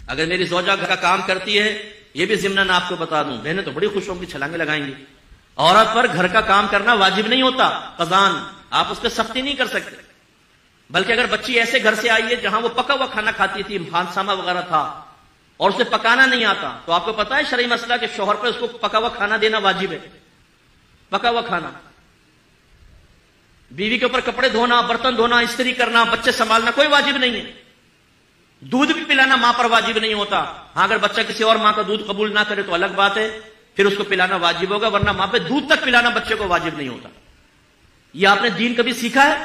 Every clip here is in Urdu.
اگر میری زوجہ گھر کا کام کرتی ہے، یہ بھی ضمناً آپ کو بتا دوں، بہنیں تو بڑی خوش ہوں گی، چھلانگیں لگائیں گی، عورت پر گھر کا کام کرنا واجب نہیں ہوتا، قضان، آپ اس پہ سختی نہیں کر سکتے، بلکہ اگر بچی ایسے گھر سے آئی ہے جہاں وہ پکا ہوا کھانا کھاتی تھی، خانسامہ وغیرہ تھا، اور اسے پکانا نہیں آتا، تو آپ کو پتا ہے شرعی مسئلہ کہ شوہر پر اس کو پکا ہوا کھانا دینا واجب ہے، پکا ہوا کھانا۔ بیوی کے اوپر کپڑے دھونا، برتن دھونا، استری کرنا، بچے سنبھالنا کوئی واجب نہیں ہے، دودھ بھی پلانا ماں پر واجب نہیں ہوتا، ہاں اگر بچہ کسی اور ماں کا دودھ قبول نہ کرے تو الگ بات ہے، پھر اس کو پلانا واجب ہوگا، ورنہ ماں پہ دودھ تک پلانا بچے کو واجب نہیں ہوتا۔ یہ آپ نے دین کبھی سیکھا ہے؟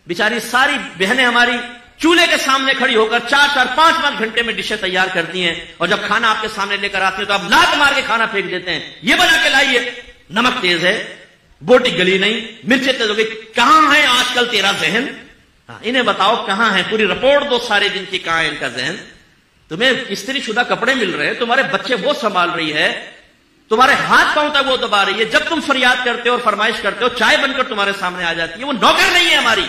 بیچاری ساری بہنیں ہماری چولہے کے سامنے کھڑی ہو کر 4-4 5-5 گھنٹے میں ڈشیں تیار کرتی ہیں، اور جب کھانا آپ کے سامنے لے کر آتی ہیں تو آپ لات مار کے کھانا پھینک دیتے ہیں، یہ بنا کے لائیے، نمک تیز ہے، بوٹی گلی نہیں، مرچیں تیز ہو گئی، کہاں ہے آج کل تیرا ذہن؟ انہیں بتاؤ کہاں ہے، پوری رپورٹ دو سارے دن کی، کہاں ہے ان کا ذہن؟ تمہیں استری شدہ کپڑے مل رہے ہیں، تمہارے بچے وہ سنبھال رہی ہے، تمہارے ہاتھ پاؤں تک وہ دبا رہی ہے، جب تم فریاد کرتے ہو اور فرمائش کرتے ہو چائے بن کر تمہارے سامنے آ جاتی ہے، وہ نوکر نہیں ہے ہماری،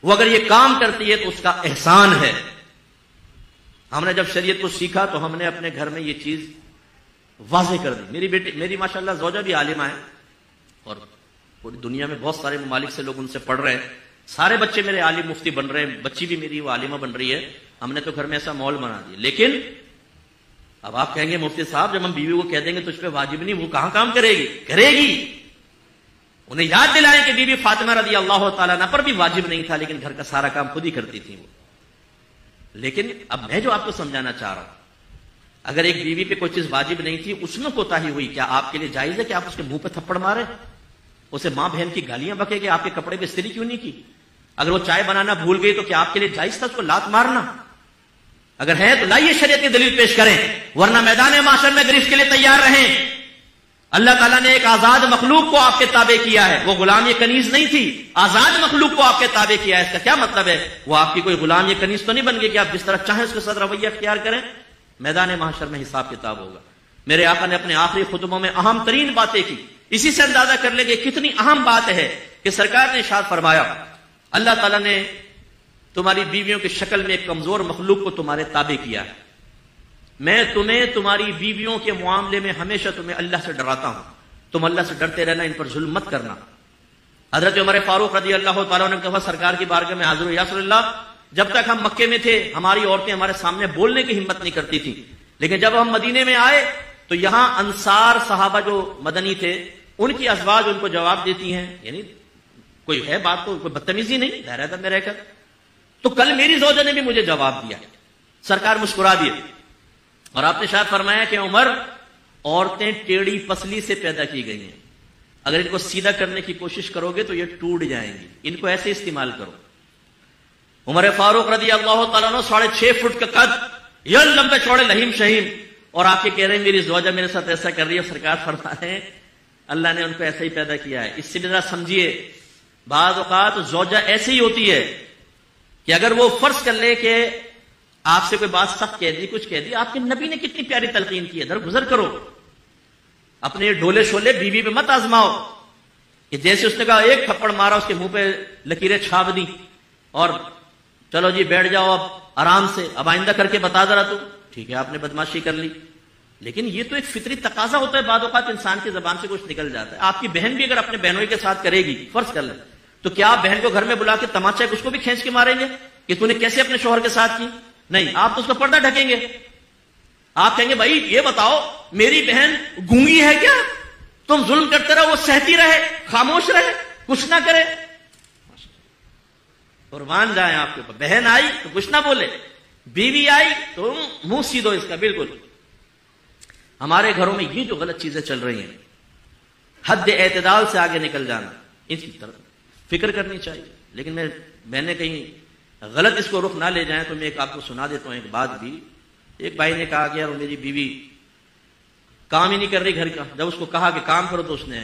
وہ اگر یہ کام کرتی ہے تو اس کا احسان ہے۔ ہم نے جب شریعت کو سیکھا تو ہم نے اپنے گھر میں یہ چیز واضح کر دی۔ میری بیٹی، میری ماشاءاللہ زوجہ بھی عالمہ ہے، اور پوری دنیا میں بہت سارے ممالک سے لوگ ان سے پڑھ رہے ہیں، سارے بچے میرے عالم مفتی بن رہے ہیں، بچی بھی میری وہ عالمہ بن رہی ہے، ہم نے تو گھر میں ایسا ماحول بنا دیا۔ لیکن اب آپ کہیں گے مفتی صاحب جب ہم بیوی کو کہہ دیں گے تو اس پہ واجب نہیں، وہ کہاں کام کرے گی؟ کرے گی۔ انہیں یاد دلائیں کہ بی بی فاطمہ رضی اللہ تعالیٰ عنہ پر بھی واجب نہیں تھا، لیکن گھر کا سارا کام خود ہی کرتی تھی وہ۔ لیکن اب میں جو آپ کو سمجھانا چاہ رہا ہوں، اگر ایک بیوی پہ کوئی چیز واجب نہیں تھی، اس میں کوتاہی ہوئی، کیا آپ کے لیے جائز ہے کہ آپ اس کے منہ پہ تھپڑ مارے، اسے ماں بہن کی گالیاں بکے کہ آپ کے کپڑے پہ استری کیوں نہیں کی؟ اگر وہ چائے بنانا بھول گئی تو کیا آپ کے لیے جائز تھا اس کو لات مارنا؟ اگر ہے تو لائیے شریعت کی دلیل پیش کریں، ورنہ میدان معاشر میں گرفت کے لیے تیار رہیں۔ اللہ تعالیٰ نے ایک آزاد مخلوق کو آپ کے تابع کیا ہے، وہ غلام یہ کنیز نہیں تھی، آزاد مخلوق کو آپ کے تابع کیا ہے۔ اس کا کیا مطلب ہے؟ وہ آپ کی کوئی غلام یہ کنیز تو نہیں بن گئی کہ آپ جس طرح چاہیں اس کے ساتھ رویہ اختیار کریں۔ میدان محشر میں حساب کتاب ہوگا۔ میرے آقا نے اپنے آخری خطبوں میں اہم ترین باتیں کی، اسی سے اندازہ کر لیں کہ کتنی اہم بات ہے کہ سرکار نے ارشاد فرمایا، اللہ تعالیٰ نے تمہاری بیویوں کی شکل میں ایک کمزور مخلوق کو تمہارے تابع کیا ہے، میں تمہیں تمہاری بیویوں کے معاملے میں ہمیشہ تمہیں اللہ سے ڈراتا ہوں، تم اللہ سے ڈرتے رہنا، ان پر ظلم مت کرنا۔ حضرت عمر فاروق رضی اللہ تعالیٰ نے کہا سرکار کی بارگاہ میں حاضر ہو، یا رسول اللہ جب تک ہم مکے میں تھے ہماری عورتیں ہمارے سامنے بولنے کی ہمت نہیں کرتی تھی، لیکن جب ہم مدینے میں آئے تو یہاں انصار صحابہ جو مدنی تھے ان کی ازواج ان کو جواب دیتی ہیں، یعنی کوئی ہے بات تو کوئی بدتمیزی نہیں، دائرہ میں رہ کر۔ تو کل میری زوجہ نے بھی مجھے جواب دیا، سرکار مسکرا دیے اور آپ نے شاید فرمایا کہ عمر عورتیں ٹیڑھی پسلی سے پیدا کی گئی ہیں، اگر ان کو سیدھا کرنے کی کوشش کرو گے تو یہ ٹوٹ جائیں گی، ان کو ایسے استعمال کرو۔ عمر فاروق رضی اللہ تعالیٰ عنہ 6.5 فٹ کا قد، یہ لمبے چوڑے لہیم شہیم، اور آپ کے کہہ رہے ہیں میری زوجہ میرے ساتھ ایسا کر رہی ہے، سرکار فرما رہے ہیں اللہ نے ان کو ایسا ہی پیدا کیا ہے۔ اس سے بھی ذرا سمجھیے، بعض اوقات زوجہ ایسی ہی ہوتی ہے کہ اگر وہ فرض کر لے کہ آپ سے کوئی بات سخت کہہ دی، کچھ کہہ دی، آپ کے نبی نے کتنی پیاری تلقین کی ہے، درگزر کرو، اپنے ڈھولے شولے بیوی پہ مت آزماؤ کہ جیسے اس نے کہا ایک تھپڑ مارا اس کے منہ پہ لکیریں چھاپ دی اور چلو جی بیٹھ جاؤ اب آرام سے، اب آئندہ کر کے بتا ذرا تو ٹھیک ہے آپ نے بدماشی کر لی۔ لیکن یہ تو ایک فطری تقاضا ہوتا ہے، بعض اوقات انسان کی زبان سے کچھ نکل جاتا ہے۔ آپ کی بہن بھی اگر اپنے بہنوئی کے ساتھ کرے گی، فرض کر لیں، تو کیا آپ بہن کو گھر میں بلا کے تماچا اس کو بھی کھینچ کے ماریں گے کہ تو نے کیسے اپنے شوہر کے ساتھ کی؟ نہیں، آپ تو اس کا پردہ ڈھکیں گے، آپ کہیں گے بھائی یہ بتاؤ میری بہن گونگی ہے کیا؟ تم ظلم کرتے رہو، وہ سہتی رہے، خاموش رہے، کچھ نہ کرے؟ قربان جائیں آپ کے اوپر، بہن آئی تو کچھ نہ بولے، بیوی آئی تو منہ سیدھو اس کا۔ بالکل ہمارے گھروں میں یہ جو غلط چیزیں چل رہی ہیں، حد اعتدال سے آگے نکل جانا، اس کی طرف فکر کرنی چاہیے۔ لیکن میں نے کہیں غلط اس کو رخ نہ لے جائیں تو میں ایک آپ کو سنا دیتا ہوں ایک بات بھی۔ ایک بھائی نے کہا کہ یار میری بیوی کام ہی نہیں کر رہی گھر کا، جب اس کو کہا کہ کام کرو تو اس نے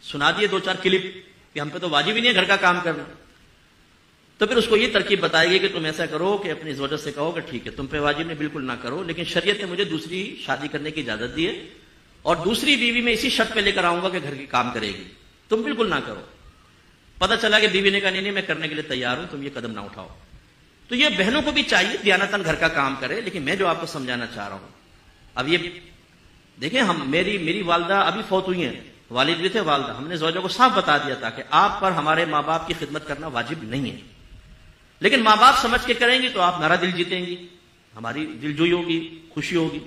سنا دیے 2-4 کلپ کہ ہم پہ تو واجب ہی نہیں ہے گھر کا کام کرنا۔ تو پھر اس کو یہ ترکیب بتائے گی کہ تم ایسا کرو کہ اپنی زوجہ سے کہو کہ ٹھیک ہے تم پہ واجب نہیں، بالکل نہ کرو، لیکن شریعت نے مجھے دوسری شادی کرنے کی اجازت دی ہے اور دوسری بیوی میں اسی شرط پہ لے کر آؤں گا کہ گھر کی کام کرے گی، تم بالکل نہ کرو۔ پتہ چلا کہ بیوی نے کہا نہیں میں کرنے کے لیے تیار ہوں، تم یہ قدم نہ اٹھاؤ۔ تو یہ بہنوں کو بھی چاہیے دیانتاً گھر کا کام کرے. لیکن میں جو آپ کو سمجھانا چاہ رہا ہوں، اب یہ دیکھیں، میری والدہ ابھی فوت ہوئی ہیں، والد بھی تھے، والدہ. ہم نے زوجہ کو صاف بتا دیا تھا کہ آپ پر ہمارے ماں باپ کی خدمت کرنا واجب نہیں ہے، لیکن ماں باپ سمجھ کے کریں گی تو آپ میرا دل جیتیں گی، ہماری دل جوئی ہوگی، خوشی ہوگی.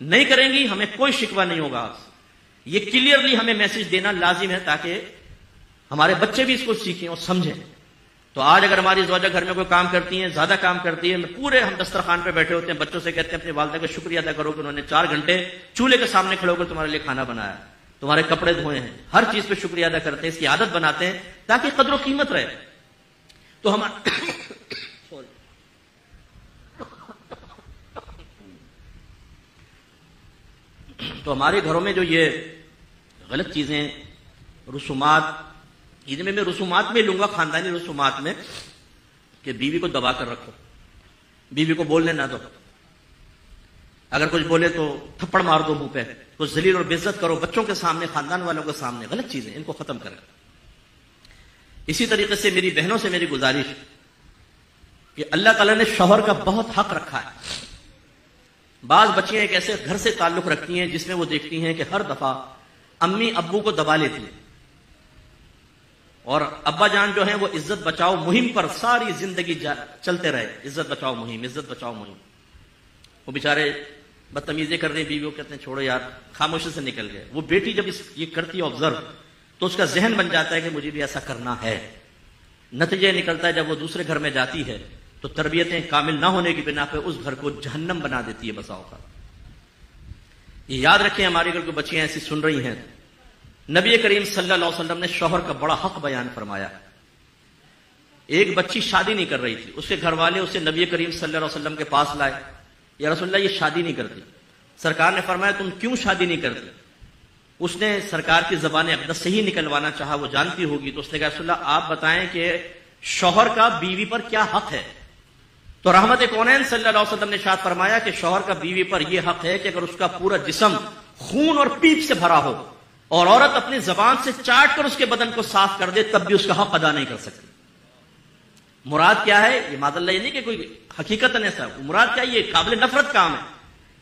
نہیں کریں گی ہمیں کوئی شکوہ نہیں ہوگا آپ سے. یہ کلیئرلی ہمیں میسج دینا لازم ہے تاکہ ہمارے بچے بھی اس کو سیکھیں اور سمجھیں. تو آج اگر ہماری زوجہ گھر میں کوئی کام کرتی ہیں، زیادہ کام کرتی ہے، پورے ہم دسترخوان پہ بیٹھے ہوتے ہیں، بچوں سے کہتے ہیں اپنی والدہ کا شکریہ ادا کرو کہ انہوں نے 4 گھنٹے چولہے کے سامنے کھڑے ہو کر تمہارے لیے کھانا بنایا، تمہارے کپڑے دھوئے ہیں، ہر چیز پہ شکریہ ادا کرتے ہیں، اس کی عادت بناتے ہیں تاکہ قدر و قیمت رہے. تو ہمارے گھروں میں جو یہ غلط چیزیں، رسومات، میں رسومات میں لوں گا، خاندانی رسومات میں، کہ بیوی کو دبا کر رکھو، بیوی کو بولنے نہ دو، اگر کچھ بولے تو تھپڑ مار دو منہ پہ، کچھ ذلیل اور بےعزت کرو بچوں کے سامنے، خاندان والوں کے سامنے. غلط چیزیں ان کو ختم کریں. اسی طریقے سے میری بہنوں سے میری گزارش کہ اللہ تعالیٰ نے شوہر کا بہت حق رکھا ہے. بعض بچیاں ایک ایسے گھر سے تعلق رکھتی ہیں جس میں وہ دیکھتی ہیں کہ ہر دفعہ امی ابو کو دبا لیتی ہیں، اور ابا جان جو ہیں وہ عزت بچاؤ مہم پر ساری زندگی چلتے رہے، عزت بچاؤ مہم، عزت بچاؤ مہم. وہ بیچارے بدتمیزی کر رہے ہیں، بیوی کو کہتے ہیں چھوڑو یار، خاموشی سے نکل گئے. وہ بیٹی جب یہ کرتی ہے آبزرو، تو اس کا ذہن بن جاتا ہے کہ مجھے بھی ایسا کرنا ہے. نتیجہ نکلتا ہے جب وہ دوسرے گھر میں جاتی ہے تو تربیتیں کامل نہ ہونے کی بنا پہ اس گھر کو جہنم بنا دیتی ہے بسا اوقات. یہ یاد رکھیں، ہمارے گھر کو بچیاں ایسی سن رہی ہیں، نبی کریم صلی اللہ علیہ وسلم نے شوہر کا بڑا حق بیان فرمایا. ایک بچی شادی نہیں کر رہی تھی، اس کے گھر والے اسے نبی کریم صلی اللہ علیہ وسلم کے پاس لائے. یا رسول اللہ یہ شادی نہیں کرتی. سرکار نے فرمایا تم کیوں شادی نہیں کرتی؟ اس نے سرکار کی زبان اقدس سے ہی نکلوانا چاہا، وہ جانتی ہوگی. تو اس نے کہا رسول اللہ آپ بتائیں کہ شوہر کا بیوی پر کیا حق ہے؟ تو رحمت کونین صلی اللہ علیہ وسلم نے ارشاد فرمایا کہ شوہر کا بیوی پر یہ حق ہے کہ اگر اس کا پورا جسم خون اور پیپ سے بھرا ہو اور عورت اپنی زبان سے چاٹ کر اس کے بدن کو صاف کر دے تب بھی اس کا حق ادا نہیں کر سکتی. مراد کیا ہے؟ یہ معاذ اللہ یہ نہیں کہ کوئی حقیقت نہیں سر، مراد کیا؟ یہ قابل نفرت کام ہے.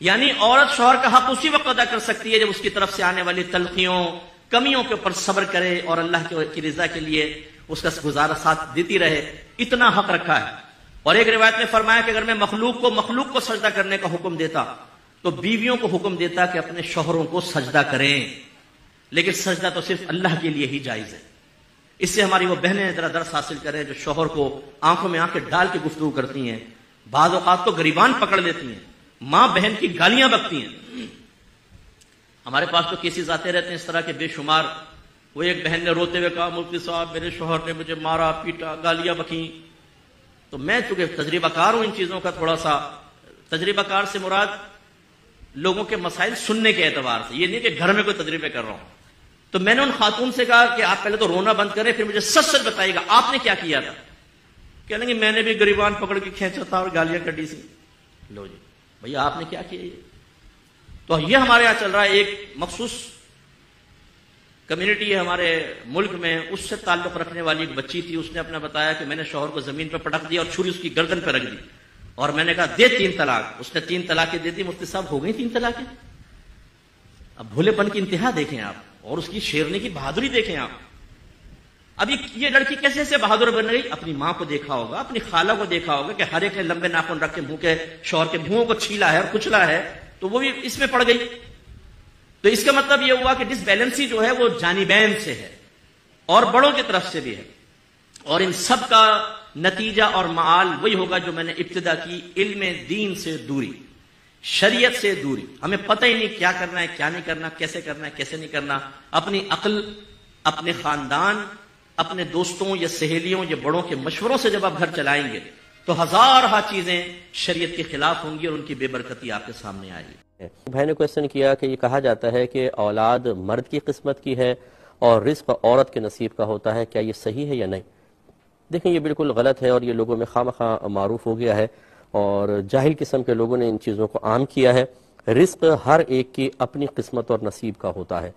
یعنی عورت شوہر کا حق اسی وقت ادا کر سکتی ہے جب اس کی طرف سے آنے والی تلخیوں، کمیوں کے اوپر صبر کرے اور اللہ کی رضا کے لیے اس کا گزارا ساتھ دیتی رہے. اتنا حق رکھا ہے. اور ایک روایت میں فرمایا کہ اگر میں مخلوق کو سجدہ کرنے کا حکم دیتا تو بیویوں کو حکم دیتا کہ اپنے شوہروں کو سجدہ کریں، لیکن سجدہ تو صرف اللہ کے لیے ہی جائز ہے. اس سے ہماری وہ بہنیں ذرا درس حاصل کریں جو شوہر کو آنکھوں میں آنکھیں ڈال کے گفتگو کرتی ہیں، بعض اوقات تو گریبان پکڑ لیتی ہیں، ماں بہن کی گالیاں بکتی ہیں. ہمارے پاس تو کیسز آتے رہتے ہیں اس طرح کے بے شمار. وہ ایک بہن نے روتے ہوئے کہا مفتی صاحب میرے شوہر نے مجھے مارا پیٹا، گالیاں بکیں. تو میں چونکہ تجربہ کار ہوں ان چیزوں کا، تھوڑا سا تجربہ کار سے مراد لوگوں کے مسائل سننے کے اعتبار سے، یہ نہیں کہ گھر میں کوئی تجربے کر رہا ہوں. تو میں نے ان خاتون سے کہا کہ آپ پہلے تو رونا بند کریں، پھر مجھے سچ سچ بتائیے گا آپ نے کیا کیا تھا. کہنے کہ میں نے بھی گریبان پکڑ کے کھینچا تھا اور گالیاں کٹی سی. لو جی بھیا آپ نے کیا کیا؟ یہ تو یہ ہمارے یہاں چل رہا ہے. ایک مخصوص کمیونٹی ہے ہمارے ملک میں، اس سے تعلق رکھنے والی ایک بچی تھی، اس نے اپنا بتایا کہ میں نے شوہر کو زمین پہ پٹک دیا اور چھری اس کی گردن پہ رکھ دی اور میں نے کہا دے 3 طلاق. اس نے 3 طلاقیں دے دی. مفتی صاحب ہو گئی 3 طلاقیں. اب بھولے پن کی انتہا دیکھیں آپ، اور اس کی شیرنی کی بہادری دیکھیں آپ. اب یہ لڑکی کیسے سے بہادر بن گئی؟ اپنی ماں کو دیکھا ہوگا، اپنی خالہ کو دیکھا ہوگا کہ ہر ایک نے لمبے ناخن رکھ کے منہ کے شوہر کے منہوں کو چھیلا ہے اور کچلا ہے، تو وہ بھی اس میں پڑ گئی. تو اس کا مطلب یہ ہوا کہ ڈس بیلنسی جو ہے وہ جانبین سے ہے اور بڑوں کی طرف سے بھی ہے. اور ان سب کا نتیجہ اور معال وہی ہوگا جو میں نے ابتدا کی، علم دین سے دوری، شریعت سے دوری. ہمیں پتہ ہی نہیں کیا کرنا ہے کیا نہیں کرنا، کیسے کرنا ہے کیسے نہیں کرنا. اپنی عقل، اپنے خاندان، اپنے دوستوں یا سہیلیوں یا بڑوں کے مشوروں سے جب آپ گھر چلائیں گے تو ہزارہ چیزیں شریعت کے خلاف ہوں گی اور ان کی بے برکتی آپ کے سامنے آئے گی. بھائی نے کویسچن کیا کہ یہ کہا جاتا ہے کہ اولاد مرد کی قسمت کی ہے اور رزق عورت کے نصیب کا ہوتا ہے، کیا یہ صحیح ہے یا نہیں؟ دیکھیں یہ بالکل غلط ہے اور یہ لوگوں میں خواہ معروف ہو گیا ہے اور جاہل قسم کے لوگوں نے ان چیزوں کو عام کیا ہے. رزق ہر ایک کی اپنی قسمت اور نصیب کا ہوتا ہے.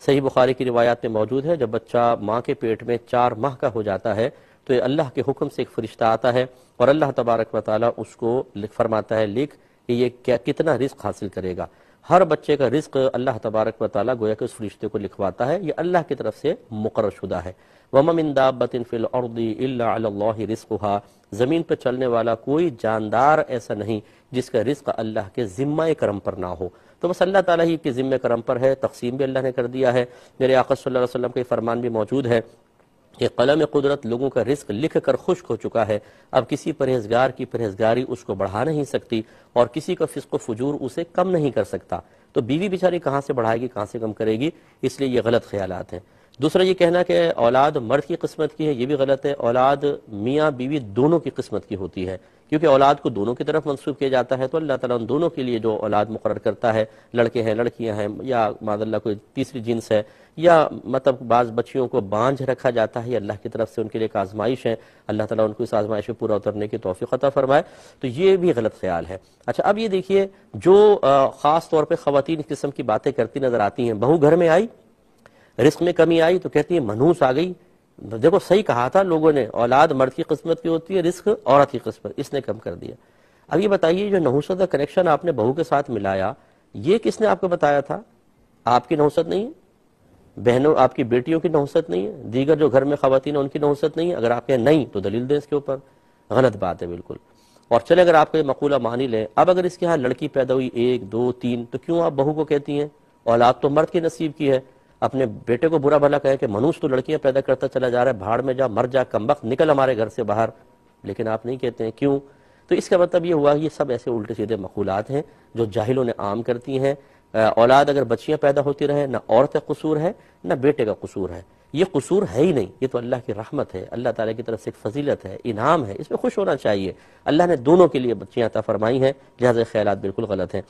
صحیح بخاری کی روایات میں موجود ہے جب بچہ ماں کے پیٹ میں 4 ماہ کا ہو جاتا ہے تو یہ اللہ کے حکم سے ایک فرشتہ آتا ہے اور اللہ تبارک و تعالیٰ اس کو فرماتا ہے لکھ کہ یہ کتنا رزق حاصل کرے گا۔ ہر بچے کا رزق اللہ تبارک و تعالیٰ گویا کہ اس فرشتے کو لکھواتا ہے، یہ اللہ کی طرف سے مقرر شدہ ہے۔ وَمَا مِن دَابَّةٍ فِي الْأَرْضِ إِلَّا عَلَى اللَّهِ رِزْقُهَا، زمین پہ چلنے والا کوئی جاندار ایسا نہیں جس کا رزق اللہ کے ذمہ کرم پر نہ ہو، تو بس اللہ تعالیٰ ہی کے ذمہ کرم پر ہے، تقسیم بھی اللہ نے کر دیا ہے۔ میرے آقا صلی اللہ علیہ وسلم کا فرمان بھی موجود ہے کہ قلم قدرت لوگوں کا رزق لکھ کر خشک ہو چکا ہے، اب کسی پرہیزگار کی پرہیزگاری اس کو بڑھا نہیں سکتی اور کسی کا فسق و فجور اسے کم نہیں کر سکتا، تو بیوی بیچاری کہاں سے بڑھائے گی، کہاں سے کم کرے گی، اس لیے یہ غلط خیالات ہیں۔ دوسرا یہ کہنا کہ اولاد مرد کی قسمت کی ہے، یہ بھی غلط ہے۔ اولاد میاں بیوی دونوں کی قسمت کی ہوتی ہے، کیونکہ اولاد کو دونوں کی طرف منسوب کیا جاتا ہے، تو اللہ تعالیٰ ان دونوں کے لیے جو اولاد مقرر کرتا ہے، لڑکے ہیں لڑکیاں ہیں یا معاذ اللہ کوئی تیسری جنس ہے، یا مطلب بعض بچیوں کو بانجھ رکھا جاتا ہے، یہ اللہ کی طرف سے ان کے لیے ایک آزمائش ہے، اللہ تعالیٰ ان کو اس آزمائش میں پورا اترنے کی توفیق عطا فرمائے، تو یہ بھی غلط خیال ہے۔ اچھا اب یہ دیکھیے جو خاص طور پہ خواتین اس قسم کی باتیں کرتی نظر آتی ہیں، بہو گھر میں آئی، رزق میں کمی آئی تو کہتی ہے منحوس آ گئی، دیکھو صحیح کہا تھا لوگوں نے، اولاد مرد کی قسمت کی ہوتی ہے، رزق عورت کی قسمت، اس نے کم کر دیا۔ اب یہ بتائیے جو نحوست کا کنیکشن آپ نے بہو کے ساتھ ملایا، یہ کس نے آپ کو بتایا تھا؟ آپ کی نحوست نہیں ہے، بہنوں آپ کی بیٹیوں کی نحوست نہیں ہے، دیگر جو گھر میں خواتین ہیں ان کی نحوست نہیں ہے؟ اگر آپ کہیں نہیں تو دلیل دیں اس کے اوپر، غلط بات ہے بالکل۔ اور چلے اگر آپ کو یہ مقولہ مانی لیں، اب اگر اس کے ہاں لڑکی پیدا ہوئی 1 2 3 تو کیوں آپ بہو کو کہتی ہیں اولاد تو مرد کے نصیب کی ہے؟ اپنے بیٹے کو برا بھلا کہیں کہ منوس تو لڑکیاں پیدا کرتا چلا جا رہا ہے، بھاڑ میں جا، مر جا، کمبخت، نکل ہمارے گھر سے باہر، لیکن آپ نہیں کہتے ہیں، کیوں؟ تو اس کا مطلب یہ ہوا یہ سب ایسے الٹے سیدھے مقولات ہیں جو جاہلوں نے عام کرتی ہیں۔ اولاد اگر بچیاں پیدا ہوتی رہیں، نہ عورت کا قصور ہے نہ بیٹے کا قصور ہے، یہ قصور ہے ہی نہیں، یہ تو اللہ کی رحمت ہے، اللہ تعالیٰ کی طرف سے ایک فضیلت ہے، انعام ہے، اس میں خوش ہونا چاہیے۔ اللہ نے دونوں کے لیے بچیاں عطا فرمائی ہیں، لہذا خیالات بالکل غلط ہیں۔